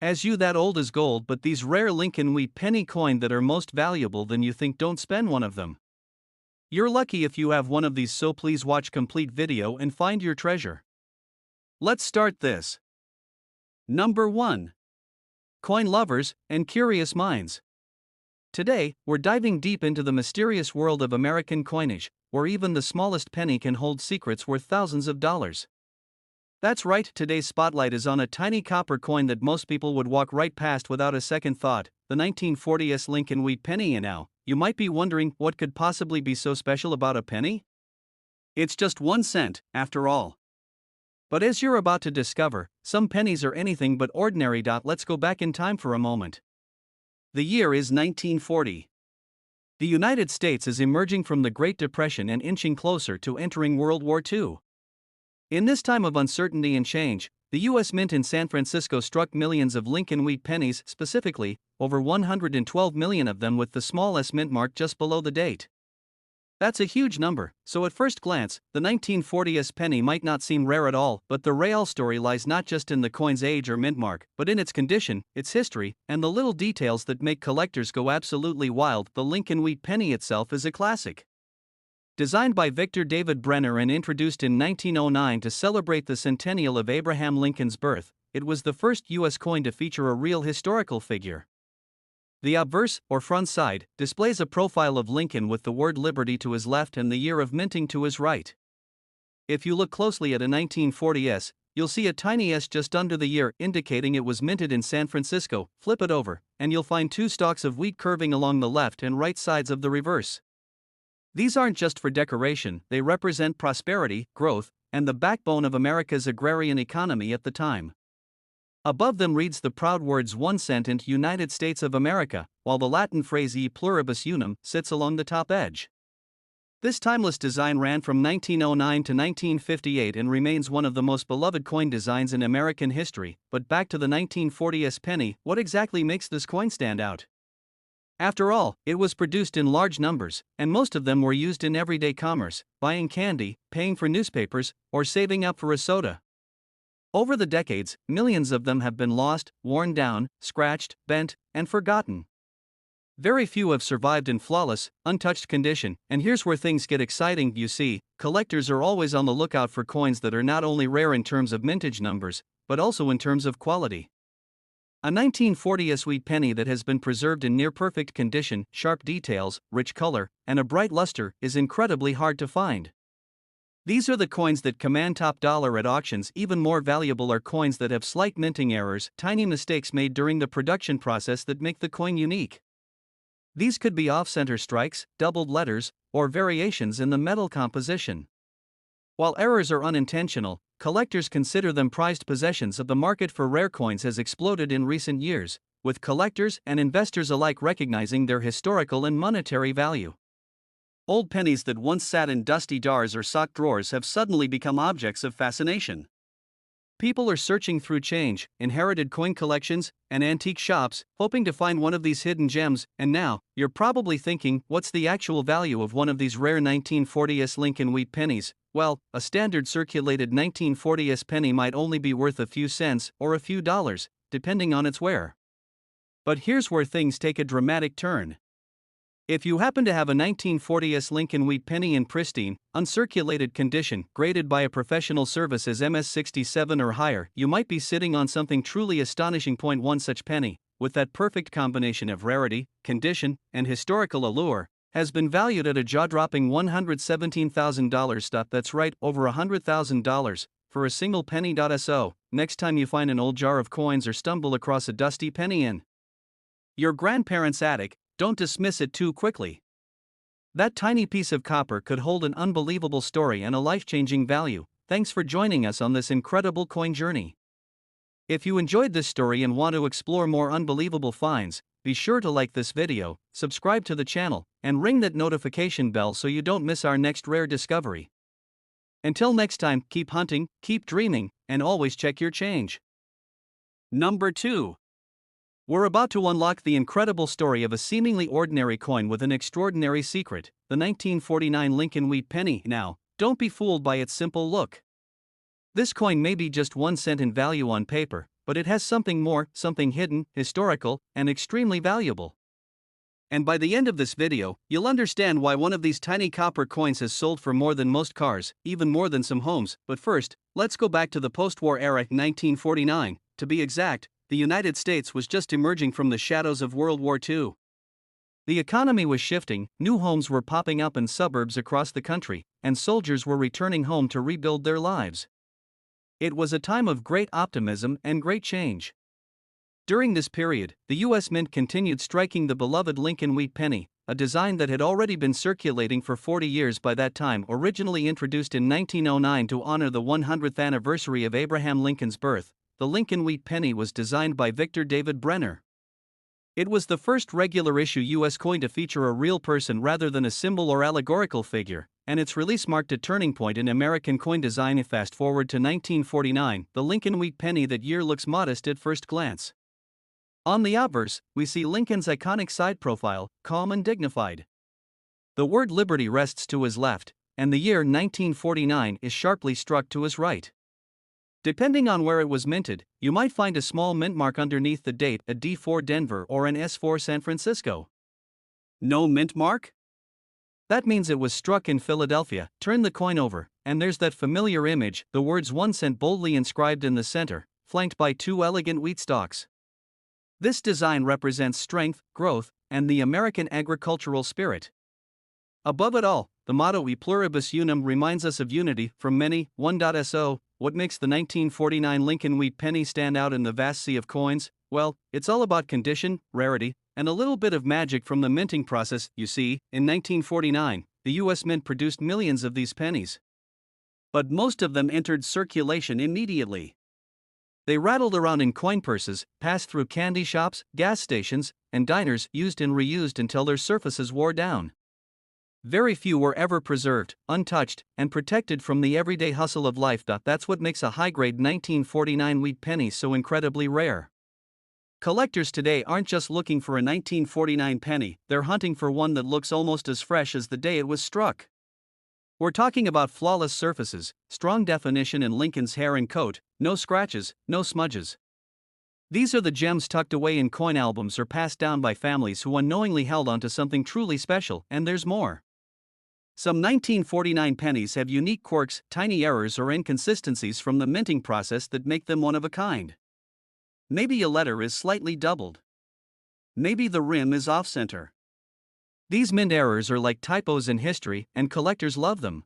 As you that old as gold, but these rare Lincoln wheat penny coin that are most valuable than you think, don't spend one of them. You're lucky if you have one of these, so please watch complete video and find your treasure. Let's start this. Number 1. Coin lovers and curious minds. Today, we're diving deep into the mysterious world of American coinage, where even the smallest penny can hold secrets worth thousands of dollars. That's right, today's spotlight is on a tiny copper coin that most people would walk right past without a second thought, the 1940s Lincoln wheat penny. And now, you might be wondering, what could possibly be so special about a penny? It's just 1 cent, after all. But as you're about to discover, some pennies are anything but ordinary. Let's go back in time for a moment. The year is 1940. The United States is emerging from the Great Depression and inching closer to entering World War II. In this time of uncertainty and change, the U.S. Mint in San Francisco struck millions of Lincoln wheat pennies, specifically, over 112 million of them with the small s mint mark just below the date. That's a huge number, so at first glance, the 1940s penny might not seem rare at all, but the real story lies not just in the coin's age or mint mark, but in its condition, its history, and the little details that make collectors go absolutely wild. The Lincoln wheat penny itself is a classic. Designed by Victor David Brenner and introduced in 1909 to celebrate the centennial of Abraham Lincoln's birth, it was the first U.S. coin to feature a real historical figure. The obverse, or front side, displays a profile of Lincoln with the word Liberty to his left and the year of minting to his right. If you look closely at a 1940s, you'll see a tiny S just under the year, indicating it was minted in San Francisco. Flip it over, and you'll find 2 stalks of wheat curving along the left and right sides of the reverse. These aren't just for decoration, they represent prosperity, growth, and the backbone of America's agrarian economy at the time. Above them reads the proud words 1 cent and United States of America, while the Latin phrase e pluribus unum sits along the top edge. This timeless design ran from 1909 to 1958 and remains one of the most beloved coin designs in American history. But back to the 1940s penny, what exactly makes this coin stand out? After all, it was produced in large numbers, and most of them were used in everyday commerce, buying candy, paying for newspapers, or saving up for a soda. Over the decades, millions of them have been lost, worn down, scratched, bent, and forgotten. Very few have survived in flawless, untouched condition, and here's where things get exciting. You see, collectors are always on the lookout for coins that are not only rare in terms of mintage numbers, but also in terms of quality. A 1940s wheat penny that has been preserved in near-perfect condition, sharp details, rich color, and a bright luster is incredibly hard to find. These are the coins that command top dollar at auctions. Even more valuable are coins that have slight minting errors, tiny mistakes made during the production process that make the coin unique. These could be off-center strikes, doubled letters, or variations in the metal composition. While errors are unintentional, collectors consider them prized possessions. The market for rare coins has exploded in recent years, with collectors and investors alike recognizing their historical and monetary value. Old pennies that once sat in dusty jars or sock drawers have suddenly become objects of fascination. People are searching through change, inherited coin collections, and antique shops, hoping to find one of these hidden gems. And now, you're probably thinking, what's the actual value of one of these rare 1940s Lincoln wheat pennies? Well, a standard circulated 1940s penny might only be worth a few cents or a few dollars, depending on its wear. But here's where things take a dramatic turn. If you happen to have a 1940s Lincoln wheat penny in pristine, uncirculated condition, graded by a professional service as MS-67 or higher, you might be sitting on something truly astonishing. One such penny, with that perfect combination of rarity, condition, and historical allure, has been valued at a jaw-dropping $117,000. That's right, over $100,000, for a single penny. So, next time you find an old jar of coins or stumble across a dusty penny in your grandparents' attic, don't dismiss it too quickly. That tiny piece of copper could hold an unbelievable story and a life-changing value. Thanks for joining us on this incredible coin journey. If you enjoyed this story and want to explore more unbelievable finds, be sure to like this video, subscribe to the channel, and ring that notification bell so you don't miss our next rare discovery. Until next time, keep hunting, keep dreaming, and always check your change. Number 2. We're about to unlock the incredible story of a seemingly ordinary coin with an extraordinary secret, the 1949 Lincoln wheat penny. Now, don't be fooled by its simple look. This coin may be just 1 cent in value on paper, but it has something more, something hidden, historical, and extremely valuable. And by the end of this video, you'll understand why one of these tiny copper coins has sold for more than most cars, even more than some homes. But first, let's go back to the post-war era, 1949. To be exact, the United States was just emerging from the shadows of World War II. The economy was shifting, new homes were popping up in suburbs across the country, and soldiers were returning home to rebuild their lives. It was a time of great optimism and great change. During this period, the U.S. Mint continued striking the beloved Lincoln wheat penny, a design that had already been circulating for 40 years by that time. Originally introduced in 1909 to honor the 100th anniversary of Abraham Lincoln's birth, the Lincoln wheat penny was designed by Victor David Brenner. It was the first regular issue U.S. coin to feature a real person rather than a symbol or allegorical figure, and its release marked a turning point in American coin design. Fast forward to 1949, the Lincoln wheat penny that year looks modest at first glance. On the obverse, we see Lincoln's iconic side profile, calm and dignified. The word liberty rests to his left, and the year 1949 is sharply struck to his right. Depending on where it was minted, you might find a small mint mark underneath the date, a D4 Denver or an S4 San Francisco. No mint mark? That means it was struck in Philadelphia. Turn the coin over, and there's that familiar image, the words 1 cent boldly inscribed in the center, flanked by two elegant wheat stalks. This design represents strength, growth, and the American agricultural spirit. Above it all, the motto E pluribus unum reminds us of unity, from many, 1.so. What makes the 1949 Lincoln wheat penny stand out in the vast sea of coins? Well, it's all about condition, rarity, and a little bit of magic from the minting process. You see, in 1949, the U.S. Mint produced millions of these pennies. But most of them entered circulation immediately. They rattled around in coin purses, passed through candy shops, gas stations, and diners, used and reused until their surfaces wore down. Very few were ever preserved, untouched, and protected from the everyday hustle of life. That's what makes a high-grade 1949 wheat penny so incredibly rare. Collectors today aren't just looking for a 1949 penny, they're hunting for one that looks almost as fresh as the day it was struck. We're talking about flawless surfaces, strong definition in Lincoln's hair and coat, no scratches, no smudges. These are the gems tucked away in coin albums or passed down by families who unknowingly held onto something truly special, and there's more. Some 1949 pennies have unique quirks, tiny errors or inconsistencies from the minting process that make them one of a kind. Maybe a letter is slightly doubled. Maybe the rim is off-center. These mint errors are like typos in history, and collectors love them.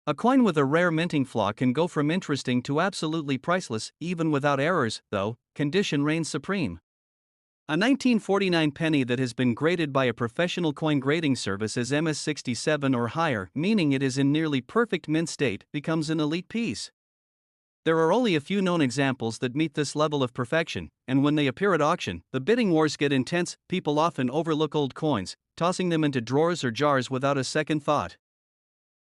A coin with a rare minting flaw can go from interesting to absolutely priceless. Even without errors, though, condition reigns supreme. A 1949 penny that has been graded by a professional coin grading service as MS67 or higher, meaning it is in nearly perfect mint state, becomes an elite piece. There are only a few known examples that meet this level of perfection, and when they appear at auction, the bidding wars get intense. People often overlook old coins, tossing them into drawers or jars without a second thought.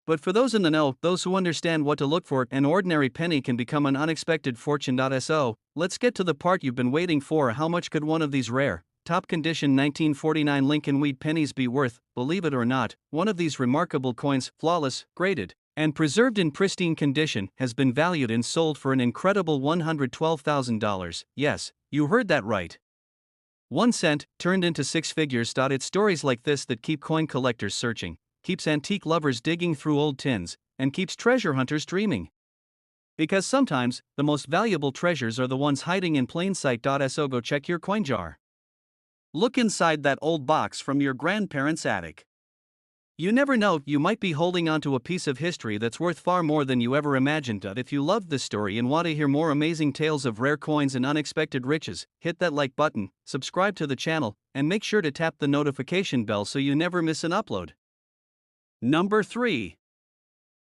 But for those in the know, those who understand what to look for, an ordinary penny can become an unexpected fortune. So, let's get to the part you've been waiting for. How much could one of these rare, top condition 1949 Lincoln wheat pennies be worth? Believe it or not, one of these remarkable coins, flawless, graded, and preserved in pristine condition, has been valued and sold for an incredible $112,000. Yes, you heard that right. 1 cent, turned into six figures. It's stories like this that keep coin collectors searching, keeps antique lovers digging through old tins, and keeps treasure hunters dreaming. Because sometimes, the most valuable treasures are the ones hiding in plain sight. So go check your coin jar. Look inside that old box from your grandparents' attic. You never know, you might be holding onto a piece of history that's worth far more than you ever imagined. If you loved this story and want to hear more amazing tales of rare coins and unexpected riches, hit that like button, subscribe to the channel, and make sure to tap the notification bell so you never miss an upload. Number 3.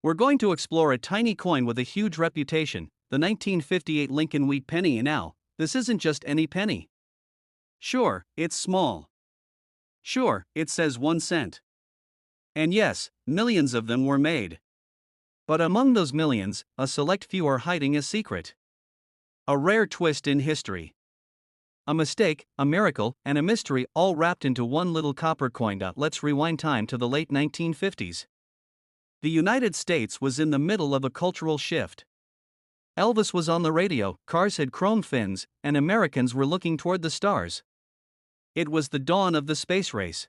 We're going to explore a tiny coin with a huge reputation, the 1958 Lincoln wheat penny. And now, this isn't just any penny. Sure, it's small. Sure, it says 1 cent. And yes, millions of them were made. But among those millions, a select few are hiding a secret. A rare twist in history. A mistake, a miracle, and a mystery, all wrapped into one little copper coin. Let's rewind time to the late 1950s. The United States was in the middle of a cultural shift. Elvis was on the radio, cars had chrome fins, and Americans were looking toward the stars. It was the dawn of the space race.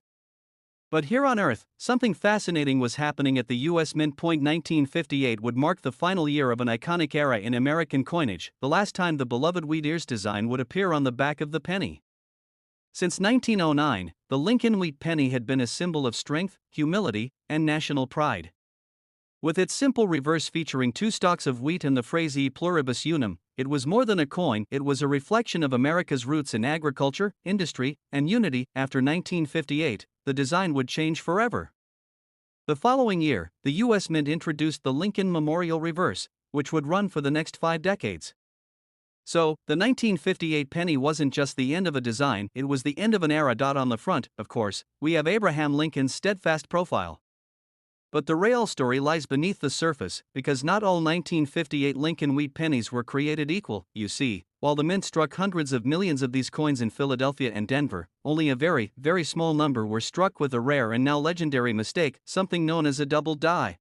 But here on Earth, something fascinating was happening at the U.S. Mint. 1958 would mark the final year of an iconic era in American coinage, the last time the beloved wheat ears design would appear on the back of the penny. Since 1909, the Lincoln wheat penny had been a symbol of strength, humility, and national pride. With its simple reverse featuring two stalks of wheat and the phrase E pluribus unum, it was more than a coin, it was a reflection of America's roots in agriculture, industry, and unity. After 1958, the design would change forever. The following year, the U.S. Mint introduced the Lincoln Memorial Reverse, which would run for the next 5 decades. So, the 1958 penny wasn't just the end of a design, it was the end of an era. On the front, of course, we have Abraham Lincoln's steadfast profile. But the real story lies beneath the surface, because not all 1958 Lincoln wheat pennies were created equal. You see, while the mint struck hundreds of millions of these coins in Philadelphia and Denver, only a very, very small number were struck with a rare and now legendary mistake, something known as a double die.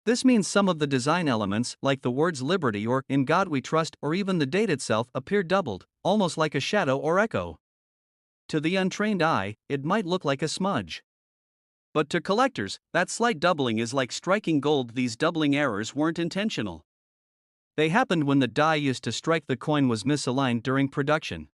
This means some of the design elements, like the words Liberty or In God We Trust, or even the date itself, appear doubled, almost like a shadow or echo. To the untrained eye, it might look like a smudge. But to collectors, that slight doubling is like striking gold. These doubling errors weren't intentional. They happened when the die used to strike the coin was misaligned during production.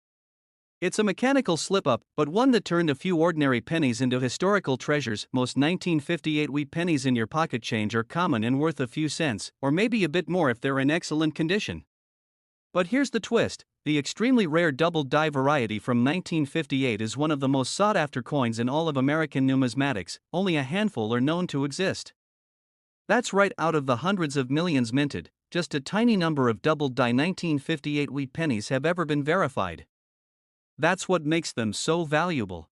It's a mechanical slip-up, but one that turned a few ordinary pennies into historical treasures. Most 1958 wheat pennies in your pocket change are common and worth a few cents, or maybe a bit more if they're in excellent condition. But here's the twist. The extremely rare double die variety from 1958 is one of the most sought-after coins in all of American numismatics. Only a handful are known to exist. That's right, out of the hundreds of millions minted, just a tiny number of double die 1958 wheat pennies have ever been verified. That's what makes them so valuable.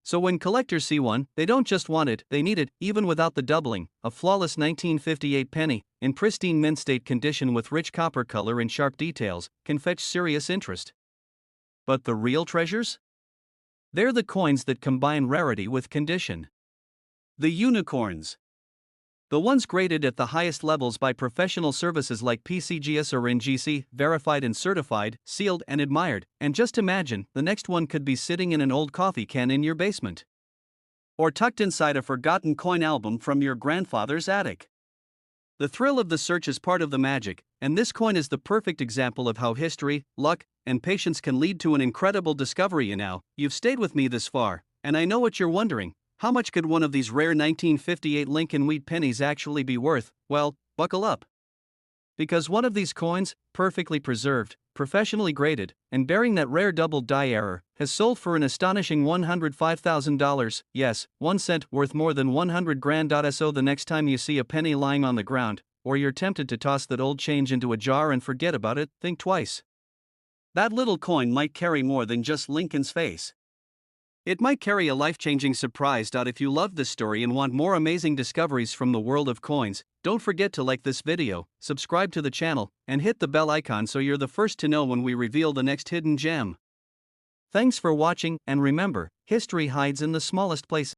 So when collectors see one, they don't just want it, they need it, even without the doubling. A flawless 1958 penny, in pristine mint state condition with rich copper color and sharp details, can fetch serious interest. But the real treasures? They're the coins that combine rarity with condition. The unicorns. The ones graded at the highest levels by professional services like PCGS or NGC, verified and certified, sealed and admired. And just imagine, the next one could be sitting in an old coffee can in your basement. Or tucked inside a forgotten coin album from your grandfather's attic. The thrill of the search is part of the magic, and this coin is the perfect example of how history, luck, and patience can lead to an incredible discovery. And now, you've stayed with me this far, and I know what you're wondering. How much could one of these rare 1958 Lincoln wheat pennies actually be worth? Well, buckle up. Because one of these coins, perfectly preserved, professionally graded, and bearing that rare double die error, has sold for an astonishing $105,000, yes, 1 cent, worth more than 100 grand. So the next time you see a penny lying on the ground, or you're tempted to toss that old change into a jar and forget about it, think twice. That little coin might carry more than just Lincoln's face. It might carry a life-changing surprise. If you love this story and want more amazing discoveries from the world of coins, don't forget to like this video, subscribe to the channel, and hit the bell icon so you're the first to know when we reveal the next hidden gem. Thanks for watching, and remember, history hides in the smallest places.